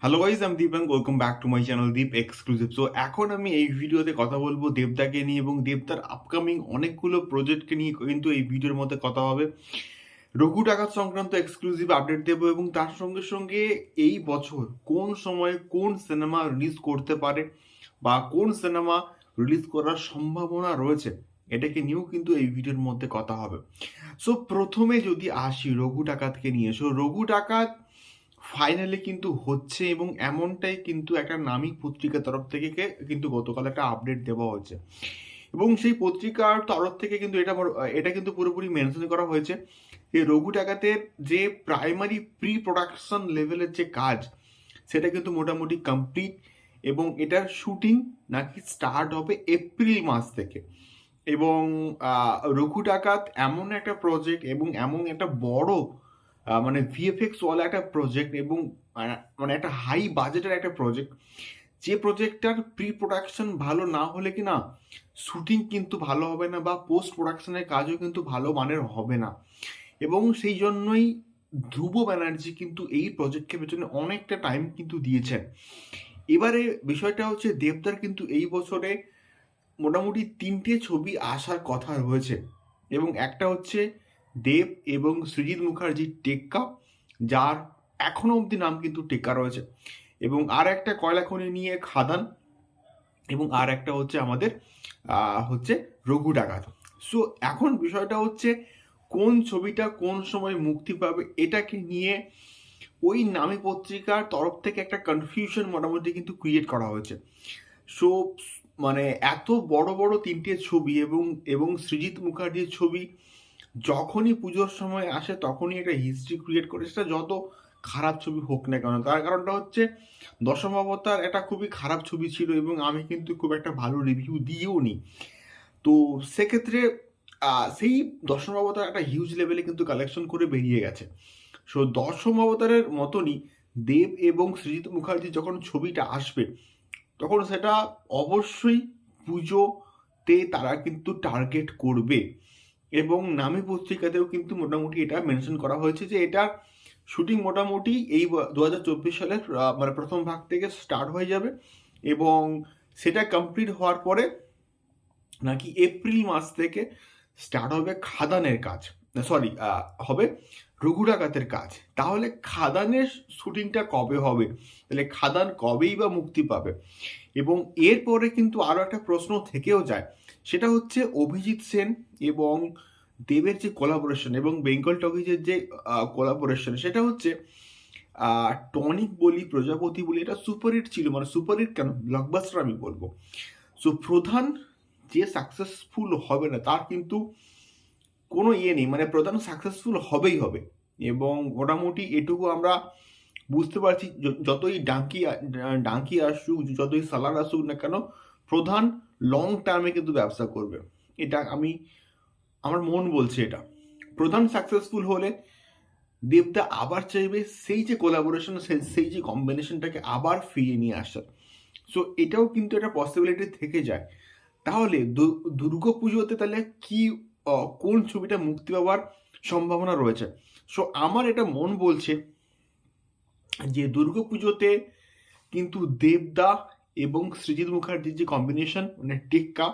Hello guys, আমি Deep and welcome back to my channel Deep exclusive. So এখন আমি এই ভিডিওতে কথা বলবো দেবদাকে নিয়ে এবং দেবদার আপকামিং অনেকগুলো প্রজেক্টকে নিয়ে কিন্তু এই ভিডিওর মধ্যে কথা হবে। রঘু ডাকাত সংক্রান্ত এক্সক্লুসিভ আপডেট দেবো এবং তার সঙ্গে সঙ্গে এই বছর কোন সময়ে কোন সিনেমা রিলিজ করতে পারে বা কোন সিনেমা রিলিজ করার সম্ভাবনা রয়েছে এটাকে নিয়েও কিন্তু এই ভিডিওর মধ্যে কথা হবে। সো প্রথমে যদি আসি রঘু ডাকাতকে নিয়ে, সো রঘু ডাকাত ফাইনালি কিন্তু হচ্ছে এবং এমনটাই কিন্তু একটা নামী পত্রিকার তরফ থেকে কিন্তু গতকাল একটা আপডেট দেওয়া হয়েছে এবং সেই পত্রিকার তরফ থেকে কিন্তু এটা কিন্তু পুরোপুরি মেনশন করা হয়েছে যে রঘু ডাকাতের যে প্রাইমারি প্রি প্রোডাকশন লেভেলের যে কাজ সেটা কিন্তু মোটামুটি কমপ্লিট এবং এটার শুটিং নাকি স্টার্ট হবে এপ্রিল মাস থেকে। এবং রঘু ডাকাত এমন একটা প্রজেক্ট এবং এমন একটা বড় মানে ভিএফএক্স ওয়ালা একটা প্রজেক্ট এবং মানে একটা হাই বাজেটের একটা প্রজেক্ট, যে প্রজেক্টটার প্রি প্রোডাকশন ভালো না হলে কি না শুটিং কিন্তু ভালো হবে না বা পোস্ট প্রোডাকশনের কাজও কিন্তু ভালো মানের হবে না। এবং সেই জন্যই ধ্রুব ব্যানার্জি কিন্তু এই প্রজেক্টের পেছনে অনেকটা টাইম কিন্তু দিয়েছেন। এবারে বিষয়টা হচ্ছে দেবদার কিন্তু এই বছরে মোটামুটি 3টে ছবি আসার কথা রয়েছে এবং একটা হচ্ছে দেব এবং সৃজিত মুখার্জির টেক্কা, যার এখনো অবধি নাম কিন্তু টেক্কা রয়েছে, এবং আর একটা কয়লা খনি নিয়ে খাদান, এবং আর একটা হচ্ছে আমাদের হচ্ছে রঘু ডাকাত। সো এখন বিষয়টা হচ্ছে কোন ছবিটা কোন সময় মুক্তি পাবে এটাকে নিয়ে ওই নামী পত্রিকার তরফ থেকে একটা কনফিউশন মোটামুটি কিন্তু ক্রিয়েট করা হয়েছে। সো মানে এত বড় বড় 3টে ছবি এবং এবং সৃজিত মুখার্জির ছবি যখনই পুজোর সময় আসে তখনই একটা হিস্ট্রি ক্রিয়েট করে, সেটা যত খারাপ ছবি হোক না কেন। তার কারণটা হচ্ছে দশম অবতার একটা খুবই খারাপ ছবি ছিল এবং আমি কিন্তু খুব একটা ভালো রিভিউ দিয়েও নি। তো সেক্ষেত্রে সেই দশম অবতার একটা হিউজ লেভেলে কিন্তু কালেকশন করে বেরিয়ে গেছে। সো দশম অবতারের মতনই দেব এবং সৃজিত মুখার্জি যখন ছবিটা আসবে তখন সেটা অবশ্যই পুজোতে তারা কিন্তু টার্গেট করবে এবং নামী পত্রিকাতেও কিন্তু মোটামুটি এটা মেনশন করা হয়েছে যে এটার শুটিং মোটামুটি এই 2024 সালের মানে প্রথম ভাগ থেকে স্টার্ট হয়ে যাবে এবং সেটা কমপ্লিট হওয়ার পরে নাকি এপ্রিল মাস থেকে স্টার্ট হবে খাদানের কাজ, সরি হবে রঘু ডাকাতের কাজ। তাহলে খাদানের শুটিংটা কবে হবে, তাহলে খাদান কবেই বা মুক্তি পাবে? এবং এরপরে কিন্তু আরও একটা প্রশ্ন থেকেও যায়, সেটা হচ্ছে অভিজিৎ সেন এবং দেবের যে কোলাবোরেশন এবং বেঙ্গল টকিজের যে কোলাবোরেশন, সেটা হচ্ছে টনিক বলি প্রজাপতি বলি, এটা সুপারহিট ছিল, মানে সুপারহিট কেন ব্লকবাস্টার আমি বলবো। সো প্রধান যে সাকসেসফুল হবে না তার কিন্তু কোনো ইয়ে নেই, মানে প্রধান সাকসেসফুল হবেই হবে। এবং মোটামুটি এটুকু আমরা বুঝতে পারছি যতই ডাঙ্কি আসুক, যতই সালার আসুক না কেন, প্রধান লং টার্মে কিন্তু ব্যবসা করবে। এটা আমার মন বলছে এটা। প্রধান সাকসেসফুল হলে দেবদা আবার চাইবে সেই যে কোলাবোরেশন, সেই যে কম্বিনেশনটাকে আবার ফিরিয়ে নিয়ে আসার। সো এটাও কিন্তু একটা পসিবিলিটি থেকে যায়। তাহলে দুর্গা পুজোতে তাহলে কি কোন ছবিটা মুক্তি পাওয়ার সম্ভাবনা রয়েছে? সো আমার এটা মন বলছে যে দুর্গা পুজোতে কিন্তু দেবদা এবং সৃজিত মুখার্জির যে কম্বিনেশন মানে টেক্কা,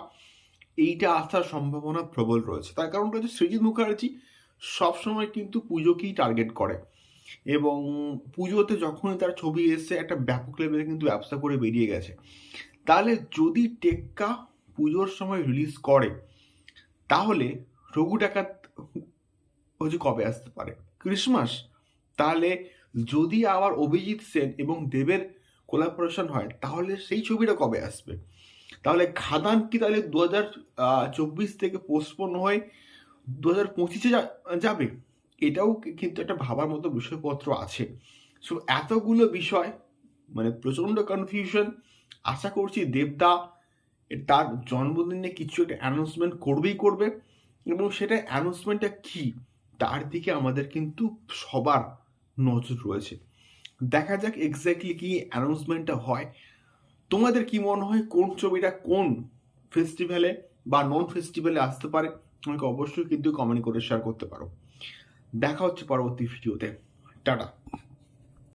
এইটা আসার সম্ভাবনা প্রবল রয়েছে। তার কারণটা হচ্ছে সৃজিত মুখার্জি সবসময় কিন্তু পুজোকেই টার্গেট করে এবং পুজোতে যখনই তার ছবি এসছে একটা ব্যাপক লেভেলে কিন্তু ব্যবসা করে বেরিয়ে গেছে। তাহলে যদি টেক্কা পুজোর সময় রিলিজ করে তাহলে রঘু ডাকাত হচ্ছে কবে আসতে পারে? ক্রিসমাস? তাহলে যদি আবার অভিজিৎ সেন এবং দেবের কোলাবোরেশন হয় তাহলে সেই ছবিটা কবে আসবে? তাহলে খাদান কি তাহলে 2024 থেকে পোস্টপোন হয়ে 2025-এ যাবে? এটাও কিন্তু একটা ভাবার মতো বিষয়পত্র আছে। সো এতগুলো বিষয় মানে প্রচণ্ড কনফিউশন। আশা করছি দেবদা তার জন্মদিনে কিছু একটা অ্যানাউন্সমেন্ট করবেই করবে এবং সেটা অ্যানাউন্সমেন্টটা কি তার দিকে আমাদের কিন্তু সবার নজর রয়েছে। দেখা যাক এক্স্যাক্টলি কি অ্যানাউন্সমেন্টটা হয়। তোমাদের কি মনে হয় কোন ছবিটা কোন ফেস্টিভ্যালে বা নন ফেস্টিভ্যালে আসতে পারে? আমাকে অবশ্যই কিন্তু কমেন্ট করে শেয়ার করতে পারো। দেখা হচ্ছে পরবর্তী ভিডিওতে। টাটা।